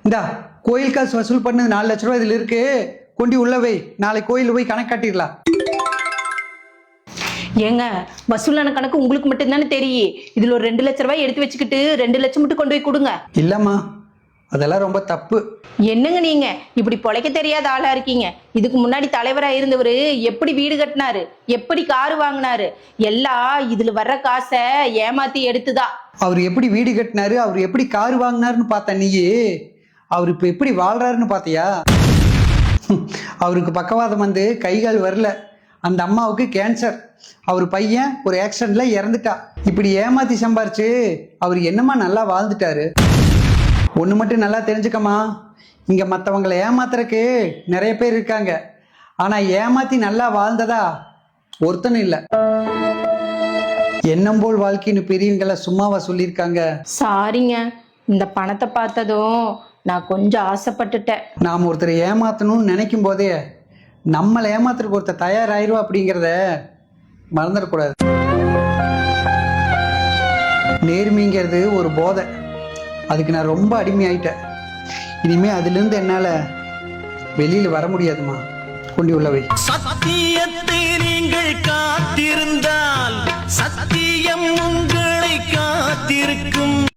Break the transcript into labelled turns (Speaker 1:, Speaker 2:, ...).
Speaker 1: இந்தா கோயில் காசு வசூல் பண்ணது 4 லட்ச ரூபாய் இதுல இருக்கு, கொண்டு உள்ள வை, நாளை கோயில போய் கணக்கு காட்டிடலாம்.
Speaker 2: ஏங்க வசூலான கணக்கு உங்களுக்கு மட்டும் தானே தெரியும். இதுல ஒரு 2 லட்ச ரூபாய் எடுத்து வச்சுக்கிட்டு 2 லட்சம் மட்டும் கொண்டு போய் கொடுங்க.
Speaker 1: இல்லம்மா, அதெல்லாம் ரொம்ப தப்பு.
Speaker 2: என்னங்க நீங்க இப்படி பொழைக்க தெரியாத ஆளா இருக்கீங்க. இதுக்கு முன்னாடி தலைவரா இருந்தவரு எப்படி வீடு கட்டினாரு, எப்படி காரு வாங்கினாரு, எல்லாம் இதுல வர்ற காசை ஏமாத்தி எடுத்துதான்.
Speaker 1: அவர் எப்படி வீடு கட்டினாரு, அவர் எப்படி கார் வாங்கினாருன்னு பார்த்த நீ, அவர் இப்ப எப்படி வாழ்றாருன்னு பார்த்தியா? அவருக்கு பக்கவாதம் வந்து கைகால் வரல, அந்த அம்மாவுக்கு கேன்சர், அவர் பையன் ஒரு ஆக்சிடென்ட்ல இறந்துட்டா. இப்படி ஏமாத்தி சம்பாரிச்சு அவர் என்னமா நல்லா வாழ்ந்துட்டாரு. ஒன்று மட்டும் நல்லா தெரிஞ்சுக்கமா, இங்க மற்றவங்களை ஏமாத்துறக்கு நிறைய பேர் இருக்காங்க, ஆனா ஏமாத்தி நல்லா வாழ்ந்ததா ஒருத்தனும் இல்லை. எண்ணம் போல் வாழ்க்கைன்னு பெரியவங்கள சும்மாவா சொல்லியிருக்காங்க?
Speaker 2: சாரிங்க, இந்த பணத்தை பார்த்ததும் நான் கொஞ்சம் ஆசைப்பட்டுட்டேன்.
Speaker 1: நாம் ஒருத்தரை ஏமாத்தணும்னு நினைக்கும் போதே நம்மளை ஏமாத்துறதுக்கு ஒருத்தர் தயாராயிருவா அப்படிங்கிறத மறந்துடக்கூடாது. நேர்மைங்கிறது ஒரு போதை, அதுக்கு நான் ரொம்ப அடிமையாயிட்டேன். இனிமே அதிலிருந்து என்னால் வெளியில் வர முடியாதுமா. கொண்டு உள்ளவை.
Speaker 3: சத்தியத்தை நீங்கள் காத்திருந்தால் சத்தியம் உங்களை காத்திருக்கும்.